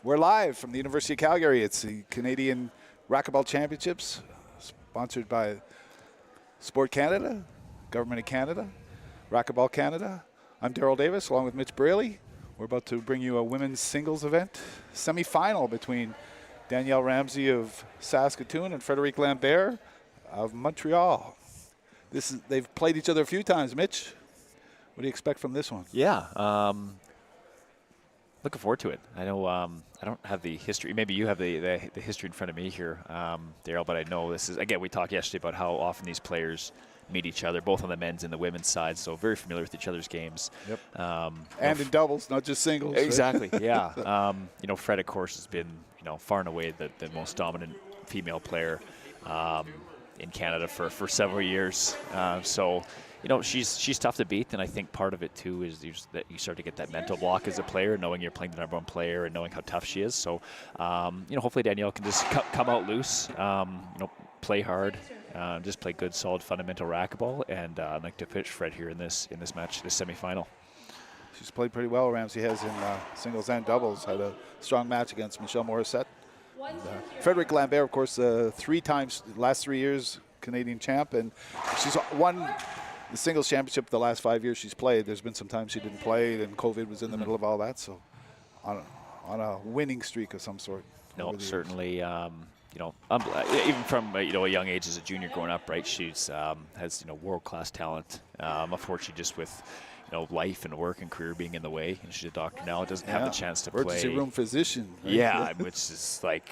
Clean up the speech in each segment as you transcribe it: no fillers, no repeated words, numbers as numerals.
We're live from the University of Calgary. It's the Canadian Racquetball Championships, sponsored by Sport Canada, Government of Canada, Racquetball Canada. I'm Daryl Davis, along with Mitch Braley. We're about to bring you a women's singles event semifinal between Danielle Ramsay of Saskatoon and Frederique Lambert of Montreal. They've played each other a few times. Mitch, what do you expect from this one? Yeah, looking forward to it. I know I don't have the history. Maybe you have the history in front of me here, Daryl, but I know this is, again, we talked yesterday about how often these players meet each other, both on the men's and the women's side, so very familiar with each other's games. Yep. And in doubles, not just singles. Exactly, right? Yeah. Fred, of course, has been, far and away the most dominant female player in Canada for several years. She's tough to beat, and I think part of it too is that you start to get that mental block as a player, knowing you're playing the number one player and knowing how tough she is. So, hopefully Danielle can just come out loose, play hard, just play good, solid, fundamental racquetball, and I'd like to pitch Fred here in this match, this semifinal. She's played pretty well. Ramsay has in singles and doubles. Had a strong match against Michelle Morissette. Frederique Lambert, of course, 3 times last 3 years Canadian champ, and she's won the singles championship the last 5 years she's played. There's been some times she didn't play, and COVID was in the middle of all that. So, on a winning streak of some sort. No, certainly. Even from a young age as a junior growing up, right? She's has world-class talent. Unfortunately, just with life and work and career being in the way, and she's a doctor now, doesn't have the chance to play. Emergency room physician. Right? Yeah, which is like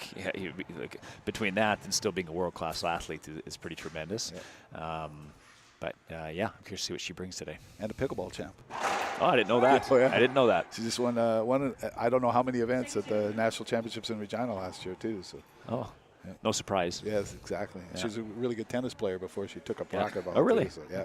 between that and still being a world-class athlete is pretty tremendous. Yeah. I'm curious to see what she brings today. And a pickleball champ. Oh, I didn't know that. I didn't know that. She just won I don't know how many events at the National Championships in Regina last year too. So. Oh. Yeah. No surprise. Yes, exactly. Yeah. She was a really good tennis player before she took up racquetball. Oh, really? Too, so, yeah.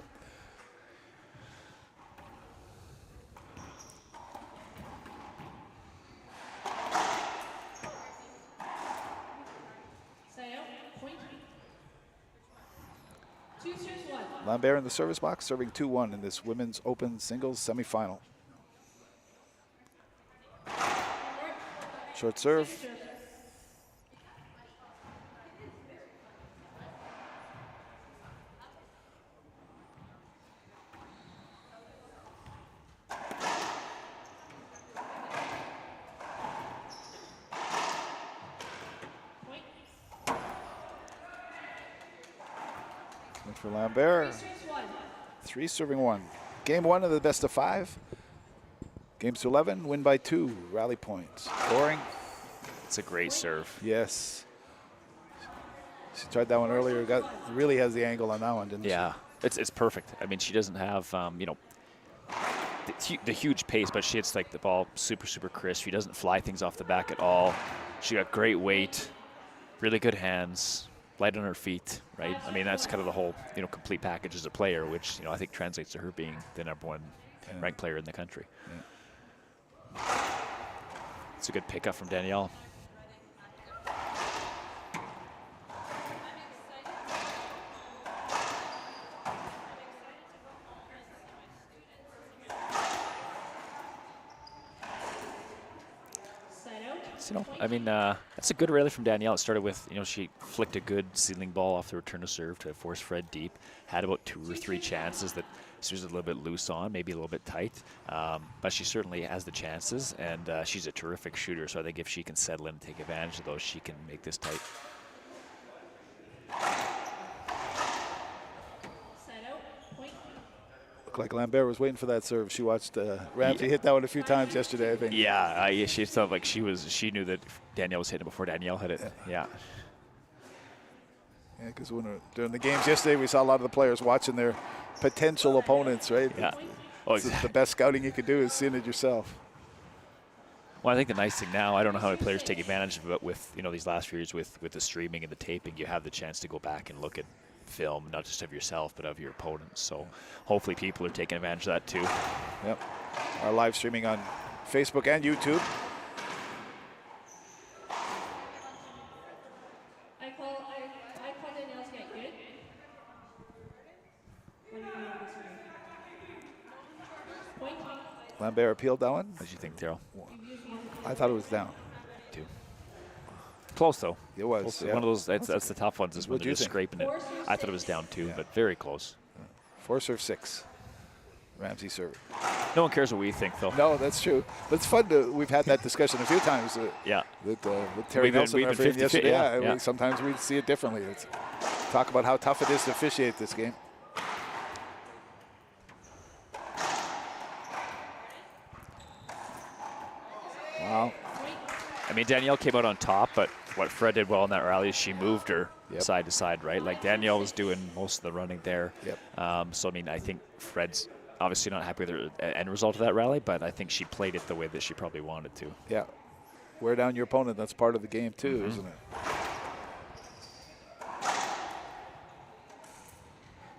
Lambert in the service box, serving 2-1 in this women's open singles semifinal. Short serve. For Lambert, 3 serving 1. Game 1 of the best of 5. Games to 11, win by 2, rally points. Scoring. It's a great serve. Yes. She tried that one earlier. Really has the angle on that one, didn't she? Yeah, it's perfect. I mean, she doesn't have the huge pace, but she hits like the ball super, super crisp. She doesn't fly things off the back at all. She got great weight, really good hands. Light on her feet, right? I mean, that's kind of the whole, complete package as a player, which, I think translates to her being the number 1 ranked player in the country. Yeah. It's a good pickup from Danielle. That's a good rally from Danielle. It started with, she flicked a good ceiling ball off the return to serve to force Fred deep. Had about 2 or 3 chances that she was a little bit loose on, maybe a little bit tight. But she certainly has the chances, and she's a terrific shooter. So I think if she can settle in and take advantage of those, she can make this tight. Like Lambert was waiting for that serve. She watched Ramsay hit that one a few times yesterday, I think. Yeah, she felt like she knew that Danielle was hitting it before Danielle hit it. Yeah. Yeah, because during the games yesterday, we saw a lot of the players watching their potential opponents, right? Yeah. The best scouting you can do is seeing it yourself. Well, I think the nice thing now, I don't know how many players take advantage of it with these last few years with the streaming and the taping. You have the chance to go back and look at film, not just of yourself, but of your opponents. So hopefully people are taking advantage of that too. Yep. Our live streaming on Facebook and YouTube. I call Danielle's get good. Lambert appealed that one. What did you think, Daryl? I thought it was down. Too. Close though. It was. Close. Yeah. One of those. That's the tough ones. Is when What'd they're you just think? scraping it. I thought it was down 2, but very close. 4 serve 6. Ramsay serve. No one cares what we think, though. No, that's true. But it's fun to. We've had that discussion a few times. Yeah. With Terry Nelson we've been refereeing 50-50, yesterday. yeah. Sometimes we see it differently. It's, talk about how tough it is to officiate this game. Wow. I mean, Danielle came out on top, but what Fred did well in that rally is she moved her side to side, right? Like Danielle was doing most of the running there. Yep. So, I mean, I think Fred's obviously not happy with the end result of that rally, but I think she played it the way that she probably wanted to. Yeah. Wear down your opponent. That's part of the game, too, isn't it?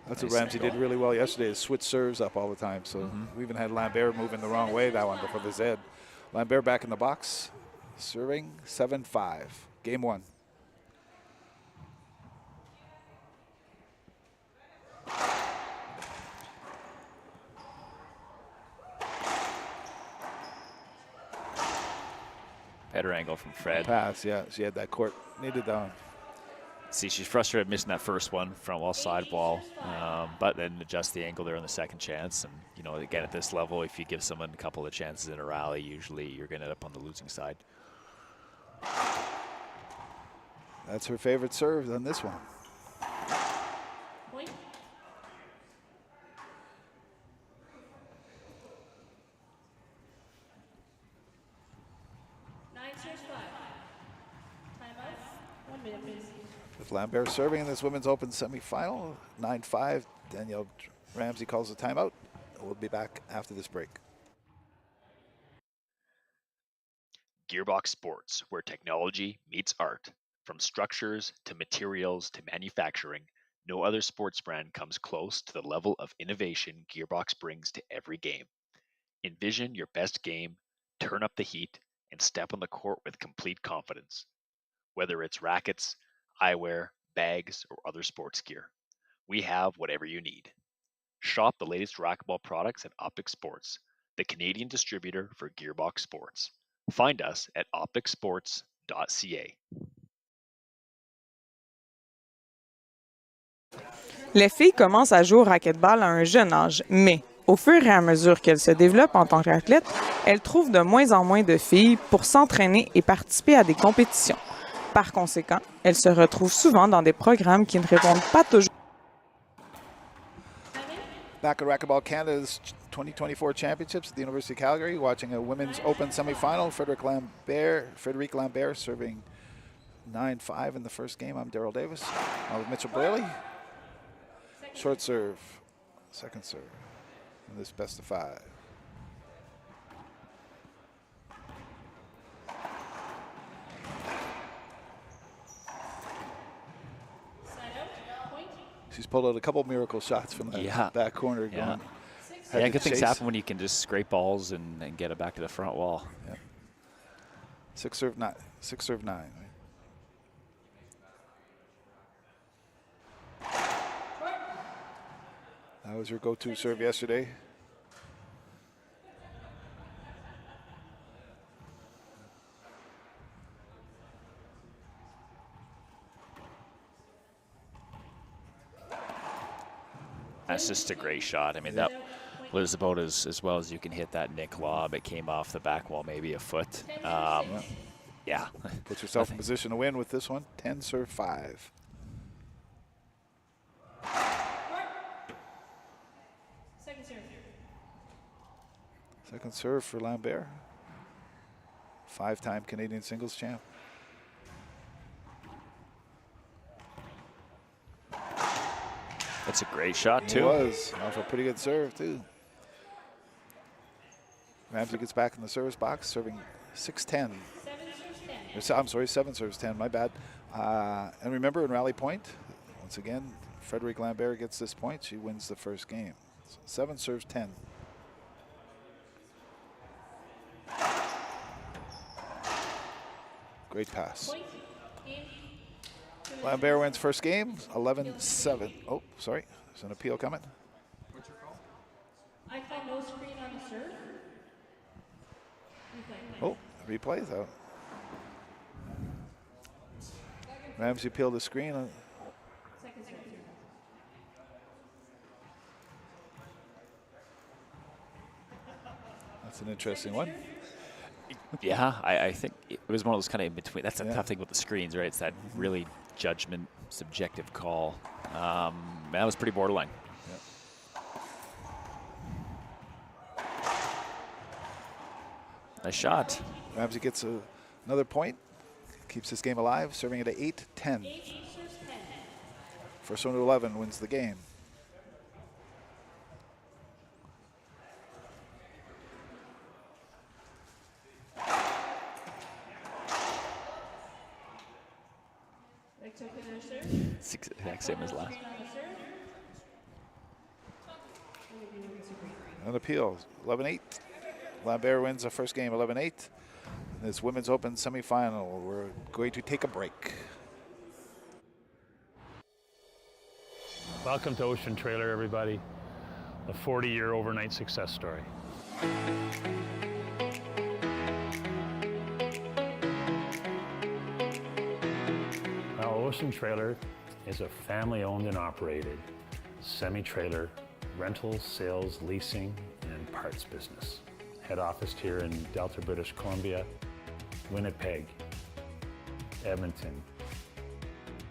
That's what Ramsay did really well yesterday, is switch serves up all the time. So we even had Lambert moving the wrong way that one before the Z. Lambert back in the box, serving 7-5. Game 1. Better angle from Fred. Pass, yeah. She had that court. Needed that one. See, she's frustrated missing that first one, front wall, side wall, but then adjust the angle there on the second chance. And, you know, again, at this level, if you give someone a couple of chances in a rally, usually you're going to end up on the losing side. That's her favorite serve on this one. Point. Nine serves 5. Timeout. 1 minute, please. With Lambert serving in this women's open semifinal, 9-5. Danielle Ramsay calls a timeout. We'll be back after this break. Gearbox Sports, where technology meets art. From structures to materials to manufacturing, no other sports brand comes close to the level of innovation Gearbox brings to every game. Envision your best game, turn up the heat, and step on the court with complete confidence. Whether it's rackets, eyewear, bags, or other sports gear, we have whatever you need. Shop the latest racquetball products at Optic Sports, the Canadian distributor for Gearbox Sports. Find us at opticsports.ca. Les filles commencent à jouer au racquetball à un jeune âge, mais au fur et à mesure qu'elles se développent en tant qu'athlètes, elles trouvent de moins en moins de filles pour s'entraîner et participer à des compétitions. Par conséquent, elles se retrouvent souvent dans des programmes qui ne répondent pas toujours. Back at Racquetball Canada's 2024 Championships at the University of Calgary, watching a women's open semifinal. Frederique Lambert serving 9-5 in the first game. I'm Daryl Davis. With Mitchell Braley. Short serve, second serve in this best of 5. She's pulled out a couple miracle shots from the back corner. Yeah, Going, good things happen when you can just scrape balls and get it back to the front wall. Yeah. 6 serve 9. 6 serve 9. Right? That was her go-to serve yesterday. That's just a great shot. I mean, that was about as well as you can hit that Nick lob. It came off the back wall, maybe a foot. Yeah. Puts yourself in position to win with this one. 10 serve 5. Second serve. Second serve for Lambert. 5-time Canadian singles champ. That's a great shot, too. It was. Off a pretty good serve, too. Ramsay gets back in the service box, serving 6-10. I'm sorry, 7 serves 10, my bad. And remember, in rally point, once again, Frederique Lambert gets this point. She wins the first game. So 7 serves 10. Great pass. Lambert wins first game, 11-7. Oh, sorry, there's an appeal coming. What's your call? I call no screen on the serve. Replay. Oh, replay though. Ramsay peeled the screen. That's an interesting one. Yeah, I think it was one of those kind of in between. That's the tough thing with the screens, right? It's that really judgment, subjective call. That was pretty borderline. Nice shot. Ramsay gets another point. Keeps this game alive, serving it at 8-10. First one to 11 wins the game. Exact same as last. An appeal, 11-8. Lambert wins the first game, 11-8. This Women's Open semifinal, we're going to take a break. Welcome to Ocean Trailer, everybody. A 40-year overnight success story. Now, Ocean Trailer is a family-owned and operated semi-trailer rental, sales, leasing, and parts business. Head office here in Delta, British Columbia, Winnipeg, Edmonton,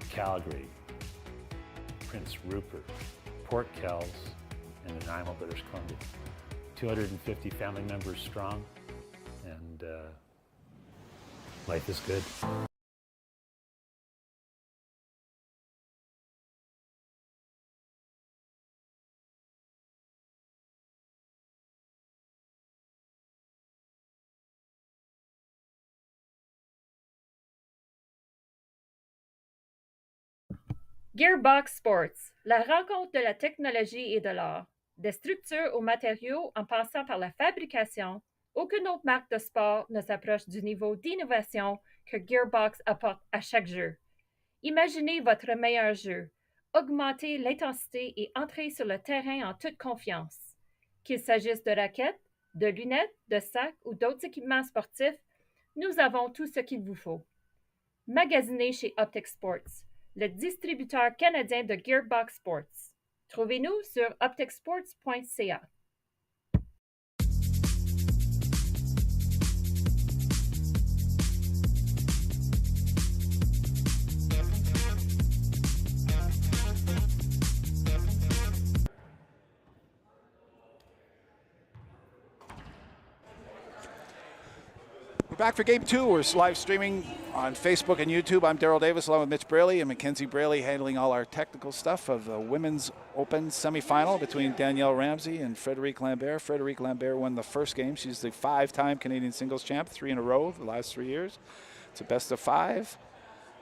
Calgary, Prince Rupert, Port Kells, and Nanaimo, British Columbia. 250 family members strong, and life is good. Gearbox Sports, la rencontre de la technologie et de l'art. Des structures aux matériaux en passant par la fabrication, aucune autre marque de sport ne s'approche du niveau d'innovation que Gearbox apporte à chaque jeu. Imaginez votre meilleur jeu, augmentez l'intensité et entrez sur le terrain en toute confiance. Qu'il s'agisse de raquettes, de lunettes, de sacs ou d'autres équipements sportifs, nous avons tout ce qu'il vous faut. Magasinez chez Optic Sports, le distributeur canadien de Gearbox Sports. Trouvez-nous sur opticsports.ca. We're back for game two. We're live streaming on Facebook and YouTube. I'm Daryl Davis along with Mitch Braley and Mackenzie Braley handling all our technical stuff of the Women's Open semifinal between Danielle Ramsay and Frederique Lambert. Frederique Lambert won the first game. She's the 5-time Canadian singles champ, 3 in a row the last 3 years. It's a best of 5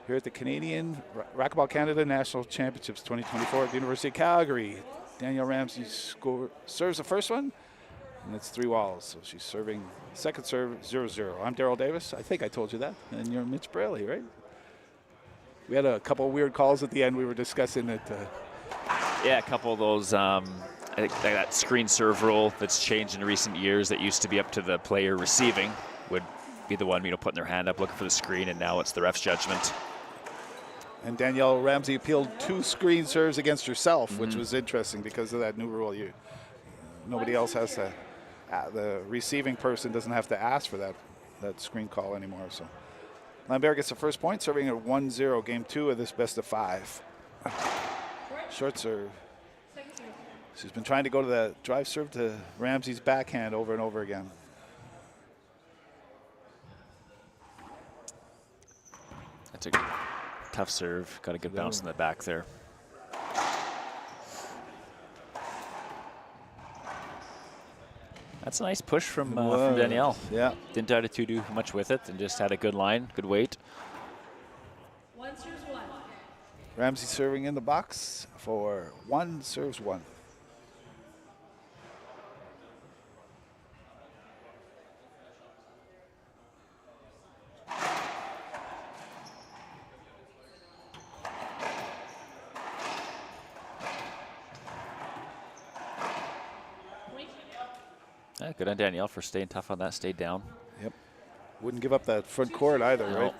here at the Canadian Racquetball Canada National Championships 2024 at the University of Calgary. Danielle Ramsay serves the first one. And it's 3 walls, so she's serving second serve 0-0. I'm Daryl Davis. I think I told you that. And you're Mitch Braley, right? We had a couple of weird calls at the end. We were discussing it. Yeah, a couple of those. I think that screen serve rule that's changed in recent years that used to be up to the player receiving would be the one, putting their hand up, looking for the screen, and now it's the ref's judgment. And Danielle Ramsay appealed 2 screen serves against herself, which was interesting because of that new rule. Nobody else has to. The receiving person doesn't have to ask for that screen call anymore. So Lambert gets the first point, serving at 1-0, game 2 of this best of 5. Short serve. She's been trying to go to the drive serve to Ramsay's backhand over and over again. That's a tough serve. Got a good bounce in the back there. That's a nice push from Danielle. Yeah. Didn't try to do much with it and just had a good line, good weight. 1 serves 1. Ramsay serving in the box for 1 serves 1. Yeah, good on Danielle for staying tough on that, stayed down. Yep. Wouldn't give up that front court either, No. right?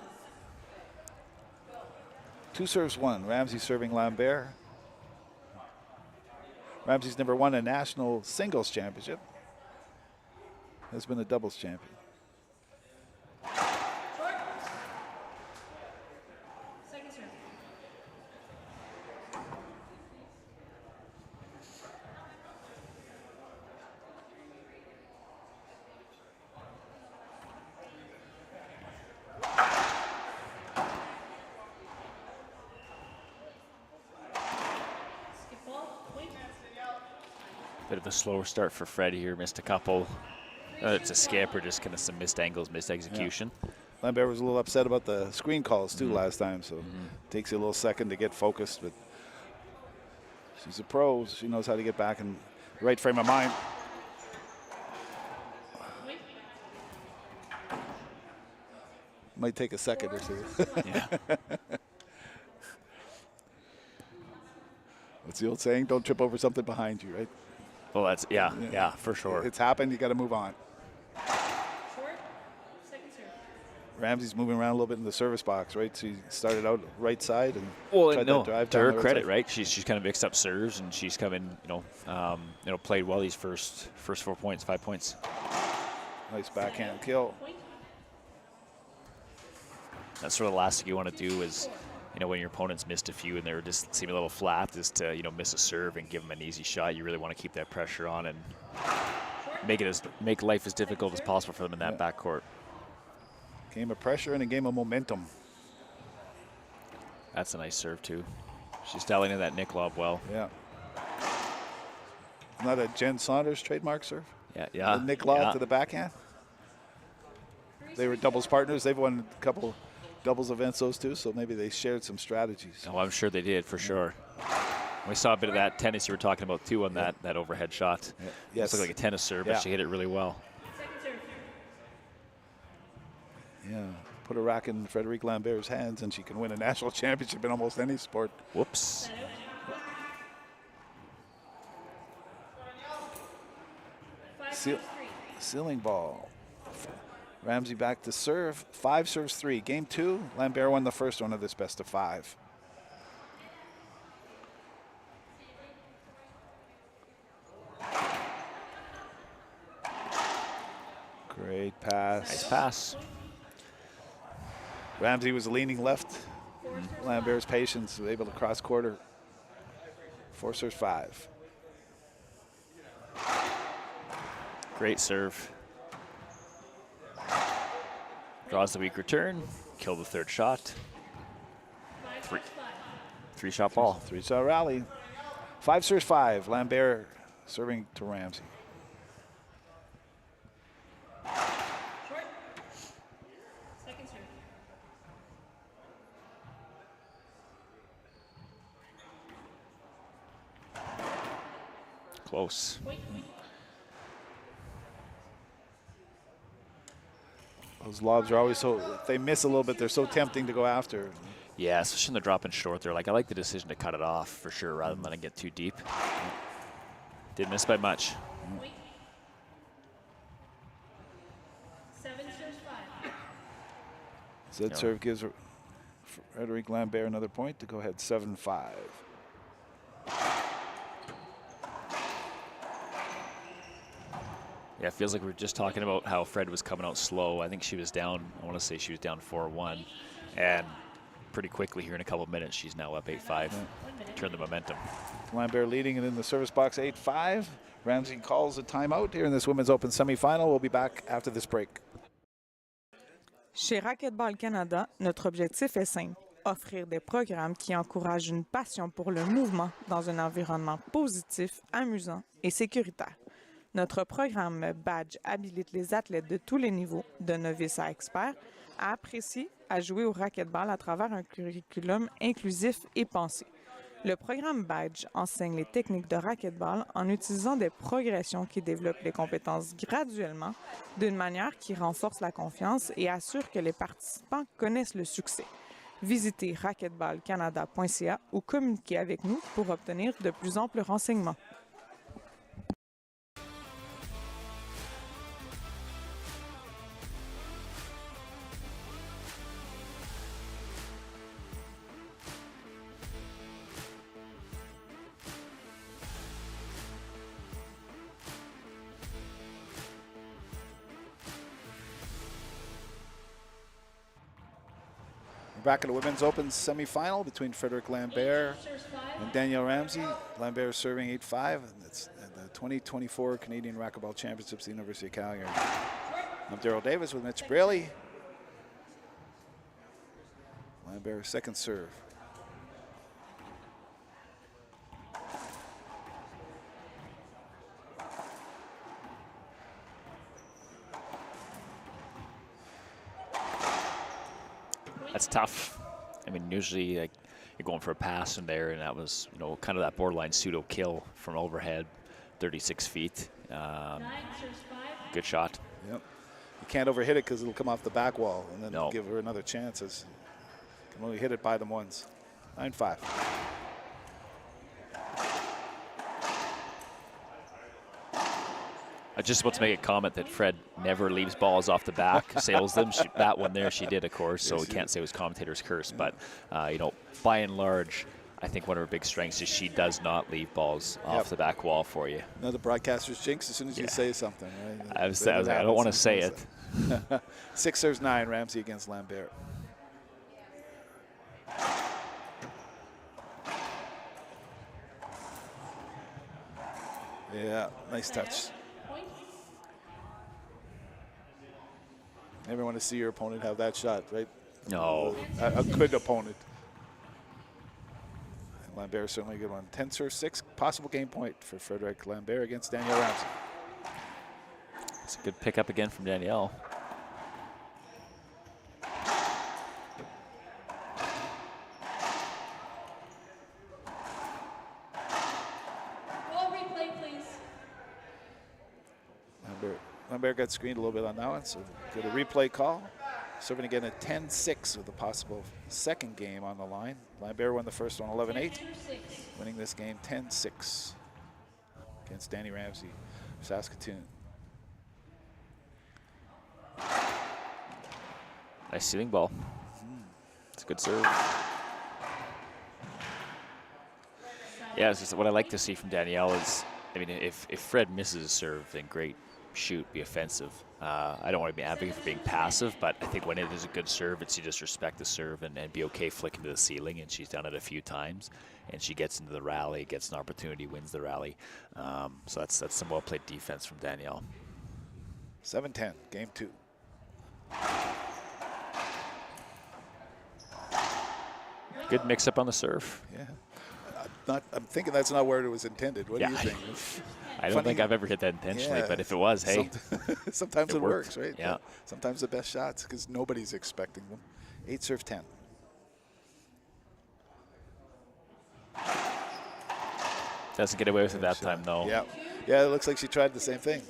2 serves 1. Ramsay serving Lambert. Ramsay's never won a national singles championship. Has been a doubles champion. Second serve. Skip ball. Point. Bit of a slower start for Freddie here. Missed a couple. It's a skip or just kind of some missed angles, missed execution. Yeah. Lambert was a little upset about the screen calls too last time, so takes you a little second to get focused. But she's a pro. She knows how to get back in the right frame of mind. Point. Might take a second or two. Yeah. What's the old saying? Don't trip over something behind you, right? Well, that's yeah, for sure. It's happened. You got to move on. Short. Second serve. Ramsey's moving around a little bit in the service box, right? She started out right side and tried no, that drive to down her the right credit, side. right? She's kind of mixed up serves and she's come in, played well these first 4 points, 5 points. Nice backhand kill. Point. That's sort of the last thing you want to do is, when your opponent's missed a few and they're just seem a little flat, is to miss a serve and give them an easy shot. You really want to keep that pressure on and make life as difficult as possible for them in that backcourt. Game of pressure and a game of momentum. That's a nice serve too. She's dialing in that Nick lob well. Yeah. Not a Jen Saunders trademark serve? Yeah. The Nick lob to the backhand. They were doubles partners. They've won a couple doubles events, those two, so maybe they shared some strategies. Oh, I'm sure they did, for sure. We saw a bit of that tennis you were talking about too on that overhead shot. Yeah. Yes. It looked like a tennis serve, but she hit it really well. Second serve. Yeah. Put a racket in Frederique Lambert's hands and she can win a national championship in almost any sport. Whoops. Ceiling ball. Ramsay back to serve. 5 serves 3. Game 2. Lambert won the first one of this best of 5. Great pass. Nice pass. Ramsay was leaning left. Lambert's patience was able to cross quarter. 4 serves 5. Great serve. Draws the weak return. Kill the third shot. 3-shot ball. 3-shot rally. 5 serves 5. Lambert serving to Ramsay. Short. Second serve. Close. Point. Those lobs are always so, if they miss a little bit, they're so tempting to go after. Yeah, especially when they're dropping short. They're like, I like the decision to cut it off for sure rather than letting it get too deep. Didn't miss by much. Point. 7 serves 5. That serve gives Frederique Lambert another point to go ahead 7-5. Yeah, it feels like we were just talking about how Fred was coming out slow. I think she was down, I want to say she was down 4-1. And pretty quickly here in a couple of minutes, she's now up 8-5. Turn the momentum. Lambert leading it in the service box 8-5. Ramsay calls a timeout here in this Women's Open semifinal. We'll be back after this break. Chez Racquetball Canada, notre objectif est simple. Offrir des programmes qui encouragent une passion pour le mouvement dans un environnement positif, amusant et sécuritaire. Notre programme Badge habilite les athlètes de tous les niveaux, de novices à experts, à apprécier à jouer au racquetball à travers un curriculum inclusif et pensé. Le programme Badge enseigne les techniques de racquetball en utilisant des progressions qui développent les compétences graduellement, d'une manière qui renforce la confiance et assure que les participants connaissent le succès. Visitez racquetballcanada.ca ou communiquez avec nous pour obtenir de plus amples renseignements. bracket of Women's Open semifinal between Frederique Lambert and Danielle Ramsay. Lambert is serving 8-5. And it's the 2024 Canadian Racquetball Championships at the University of Calgary. I'm Daryl Davis with Mitch Braley. Lambert, second serve. That's tough. I mean, usually like, you're going for a pass in there, and that was, you know, kind of that borderline pseudo kill from overhead, 36 feet. Good shot. Yep. You can't overhit it because it'll come off the back wall, and then No. give her another chance. As you can only hit it by them once. 9-5. I just about to make a comment that Fred never leaves balls off the back, sails them. That one there she did, of course, so we can't say it was commentator's curse. But, you know, by and large, I think one of her big strengths is she does not leave balls off the back wall for you. Another broadcaster's jinx as soon as you say something, right? I was like, I don't want to say it. 6 serves 9, Ramsay against Lambert. Yeah, nice touch. Never want to see your opponent have that shot, right? No. A good opponent. And Lambert certainly a good one. 10 serve 6, possible game point for Frederique Lambert against Danielle Ramsay. It's a good pickup again from Danielle. Ball replay, please. Lambert got screened a little bit on that one, so get a replay call. Serving again at 10-6 with a possible second game on the line. Lambert won the first one 11-8, winning this game 10-6 against Danny Ramsay, Saskatoon. Nice ceiling ball. It's a good serve. Yeah, it's just what I like to see from Danielle is, I mean, if Fred misses a serve, then great. Shoot, be offensive. I don't want to be advocating for being passive, but I think when it is a good serve, it's you just respect the serve and be okay flicking to the ceiling, and she's done it a few times, and she gets into the rally, gets an opportunity, wins the rally. So that's some well-played defense from Danielle. 7-10, game 2. Good mix-up on the serve. Yeah. I'm thinking that's not where it was intended. What do you think? I don't think I've ever hit that intentionally, but if it was, hey. Sometimes it works, right? Yeah. Sometimes the best shots because nobody's expecting them. 8 serve 10. Doesn't get away with it that time, though. Yeah. Yeah, it looks like she tried the same thing.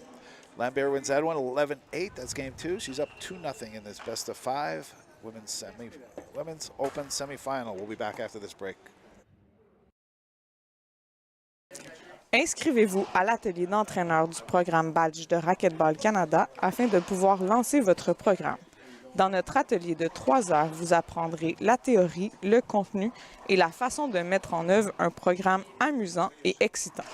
Lambert wins that one 11-8. That's game 2. She's up 2-0 in this best of 5 Women's Open semifinal. We'll be back after this break. Inscrivez-vous à l'atelier d'entraîneur du programme Badge de Racquetball Canada afin de pouvoir lancer votre programme. Dans notre atelier de 3 heures, vous apprendrez la théorie, le contenu et la façon de mettre en œuvre un programme amusant et excitant.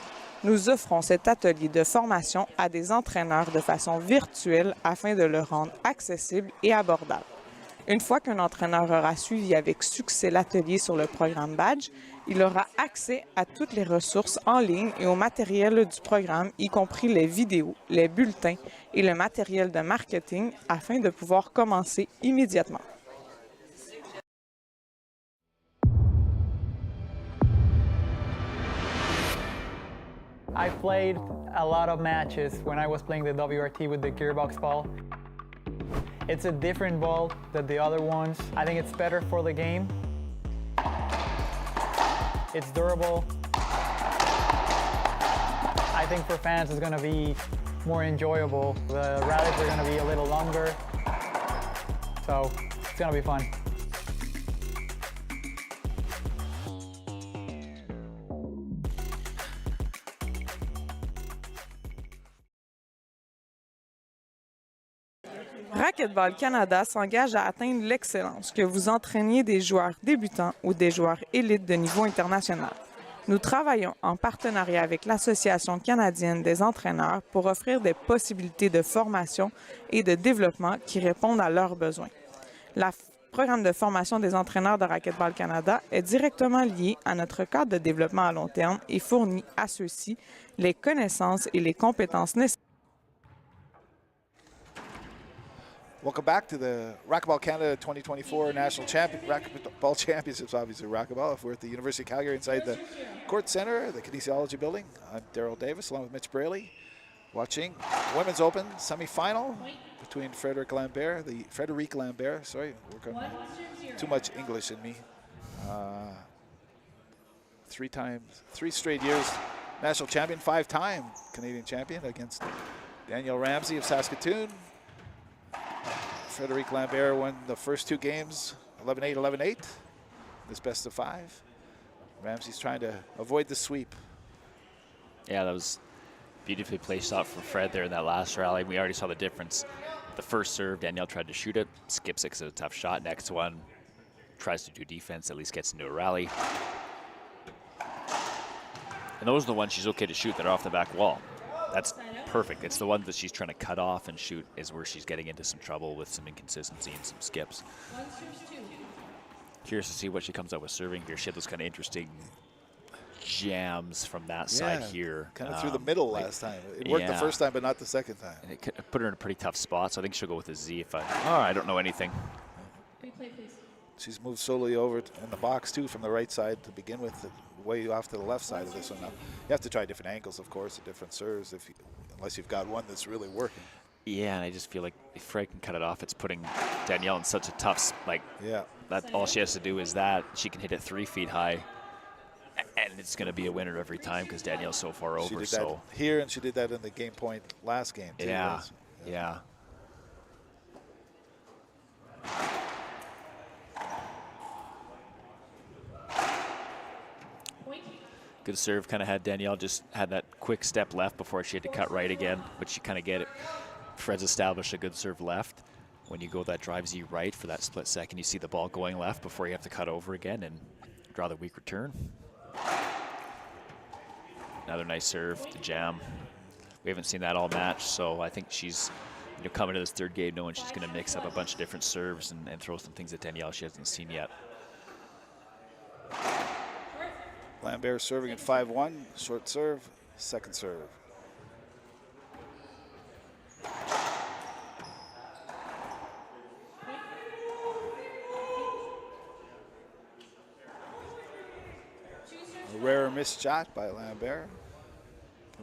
Nous offrons cet atelier de formation à des entraîneurs de façon virtuelle afin de le rendre accessible et abordable. Une fois qu'un entraîneur aura suivi avec succès l'atelier sur le programme Badge, il aura accès à toutes les ressources en ligne et au matériel du programme, y compris les vidéos, les bulletins et le matériel de marketing afin de pouvoir commencer immédiatement. I played a lot of matches when I was playing the WRT with the gearbox ball. It's a different ball than the other ones. I think it's better for the game. It's durable. I think for fans it's going to be more enjoyable. The rallies are going to be a little longer. So it's going to be fun. Racquetball Canada s'engage à atteindre l'excellence, que vous entraîniez des joueurs débutants ou des joueurs élites de niveau international. Nous travaillons en partenariat avec l'Association canadienne des entraîneurs pour offrir des possibilités de formation et de développement qui répondent à leurs besoins. Le programme de formation des entraîneurs de Racquetball Canada est directement lié à notre cadre de développement à long terme et fournit à ceux-ci les connaissances et les compétences nécessaires. Welcome back to the Racquetball Canada 2024 Racquetball Championships, obviously racquetball. We're at the University of Calgary inside the Court Centre, the Kinesiology Building. I'm Daryl Davis along with Mitch Braley, watching Women's Open semi-final between Frederique Lambert, too much English in me. 3 straight years national champion, 5-time Canadian champion against Danielle Ramsay of Saskatoon. Frederique Lambert won the first 2 games, 11-8, 11-8. This best of 5. Ramsay's trying to avoid the sweep. Yeah, that was beautifully placed shot from Fred there in that last rally. We already saw the difference. The first serve, Danielle tried to shoot it, skips it because it's a tough shot. Next one, tries to do defense, at least gets into a rally. And those are the ones she's okay to shoot that are off the back wall. That's perfect. It's the one that she's trying to cut off and shoot is where she's getting into some trouble with some inconsistency and some skips. Curious to see what she comes out with serving here. She had those kind of interesting jams from that side here. Kind of through the middle last time. It worked the first time, but not the second time. And it put her in a pretty tough spot, so I think she'll go with a Z if I don't know anything. Replay, please. She's moved slowly over in the box, too, from the right side to begin with, way off to the left side of this one now. You have to try different angles, of course, and different serves, unless you've got one that's really working. Yeah, and I just feel like if Fred can cut it off, it's putting Danielle in such a tough, that all she has to do is that. She can hit it 3 feet high, and it's going to be a winner every time because Danielle's so far over. She did that here, and she did that in the game point last game, too. Yeah. Good serve, kind of had Danielle just had that quick step left before she had to cut right again, but you kind of get it. Fred's established a good serve left. When you go that drive Z right for that split second, you see the ball going left before you have to cut over again and draw the weak return. Another nice serve to jam. We haven't seen that all match, so I think she's coming to this third game knowing she's going to mix up a bunch of different serves and throw some things at Danielle she hasn't seen yet. Lambert serving at 5-1, short serve, second serve. A rare missed shot by Lambert.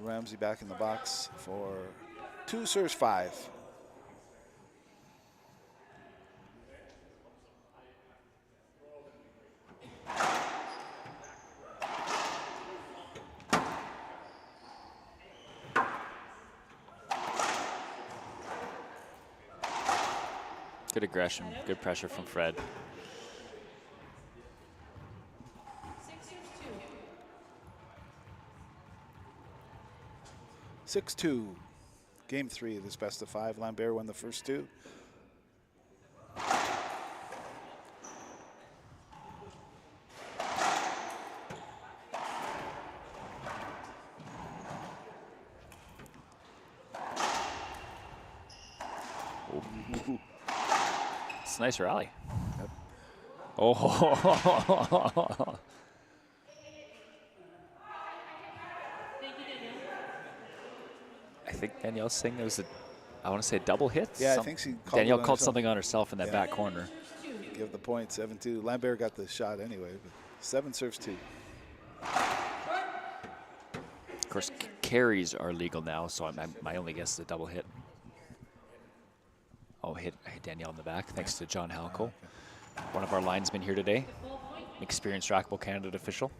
Ramsay back in the box for 2 serves 5. Good aggression, good pressure from Fred. 6-2. Game 3 of this best of 5. Lambert won the first 2. It's a nice rally. Yep. Oh. I think Danielle's saying there was I want to say a double hit. Yeah, I think she called Danielle called something on herself in that back corner. Give the point, 7-2. Lambert got the shot anyway, but 7 serves 2. Of course, carries are legal now, so my only guess is a double hit. Oh, hit Danielle in the back, thanks to John Halco, one of our linesmen here today, experienced Racquetball Canada official,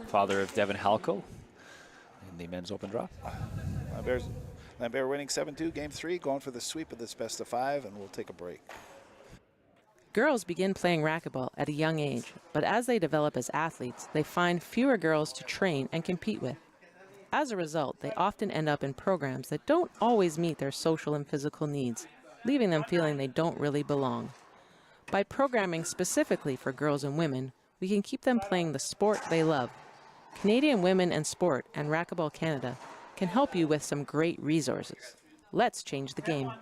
father of Devin Halco in the men's open draw. Lambert winning 7-2, game 3, going for the sweep of this best of 5, and we'll take a break. Girls begin playing racquetball at a young age, but as they develop as athletes, they find fewer girls to train and compete with. As a result, they often end up in programs that don't always meet their social and physical needs, leaving them feeling they don't really belong. By programming specifically for girls and women, we can keep them playing the sport they love. Canadian Women in Sport and Racquetball Canada can help you with some great resources. Let's change the game.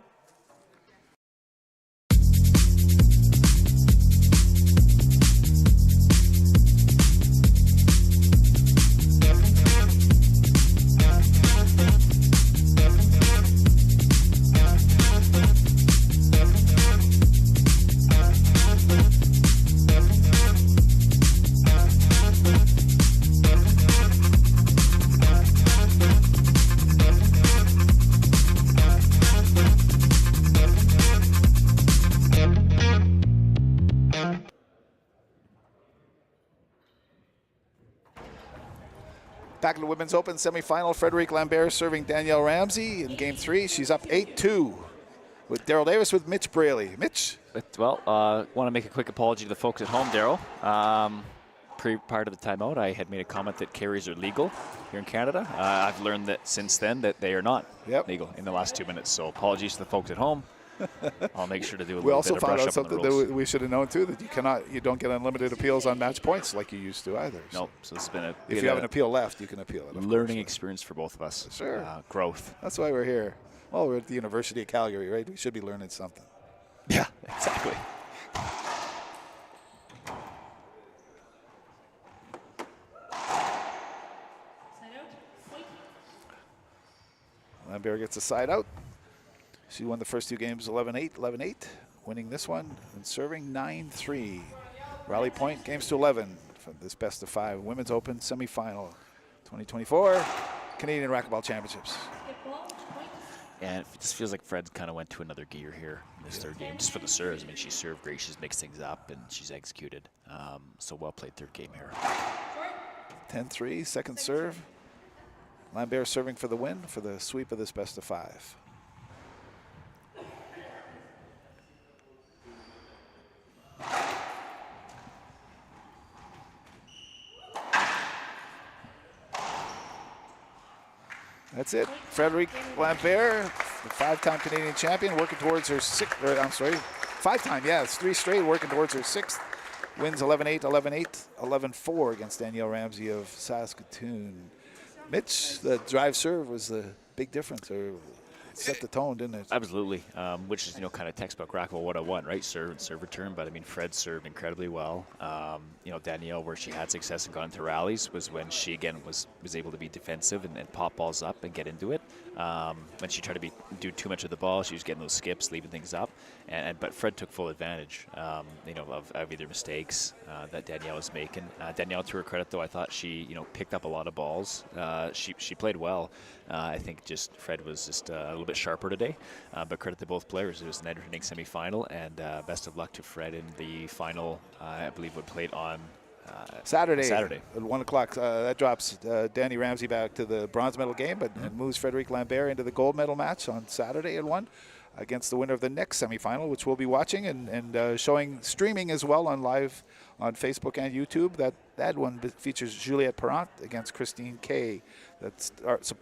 Back in the Women's Open semifinal, Frederique Lambert serving Danielle Ramsay in Game 3. She's up 8-2 with Daryl Davis with Mitch Braley. Mitch? Well, want to make a quick apology to the folks at home, Daryl. Prior to the timeout, I had made a comment that carries are legal here in Canada. I've learned that since then that they are not legal in the last 2 minutes. So apologies to the folks at home. I'll make sure to do a little bit of brush up on the rules. We also found out something that we should have known too, that you don't get unlimited appeals on match points like you used to either. Nope. So it's been if you have an appeal left, you can appeal it. Learning experience for both of us. Sure. Growth. That's why we're here. Well, we're at the University of Calgary, right? We should be learning something. Yeah, exactly. Lambert gets a side out. She won the first 2 games 11-8, 11-8, winning this one and serving 9-3. Rally point, games to 11 for this best of 5 Women's Open semifinal 2024 Canadian Racquetball Championships. And it just feels like Fred kind of went to another gear here in this third game, just for the serves. I mean, she served great, she's mixed things up, and she's executed. So well played third game here. 10-3, second serve. Lambert serving for the win for the sweep of this best of 5. That's it. Frederique Lambert, the 5-time Canadian champion, working towards her 5-time, it's 3 straight, working towards her 6th. Wins 11-8, 11-8, 11-4 against Danielle Ramsay of Saskatoon. Mitch, the drive serve was the big difference, or set the tone, didn't it? Absolutely, which is, kind of textbook Racquetball 101, right? Serve and serve return, but I mean, Fred served incredibly well. Danielle, where she had success and got into rallies was when she, again, was able to be defensive and pop balls up and get into it. When she tried to do too much of the ball, she was getting those skips, leaving things up. But Fred took full advantage, of either mistakes that Danielle was making. Danielle, to her credit, though, I thought she, picked up a lot of balls. She played well. I think just Fred was just a little bit sharper today, but credit to both players. It was an entertaining semifinal, and best of luck to Fred in the final. I believe would played on Saturday at 1 o'clock. That drops Danny Ramsay back to the bronze medal game, but and moves Frederique Lambert into the gold medal match on Saturday at 1 against the winner of the next semifinal, which we'll be watching and showing streaming as well on live on Facebook and YouTube. That one features Juliette Perrant against Christine Kay. That's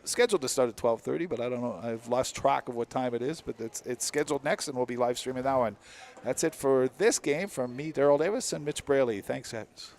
scheduled to start at 12:30, but I don't know. I've lost track of what time it is, but it's scheduled next, and we'll be live streaming that one. That's it for this game from me, Daryl Davis, and Mitch Braley. Thanks, guys.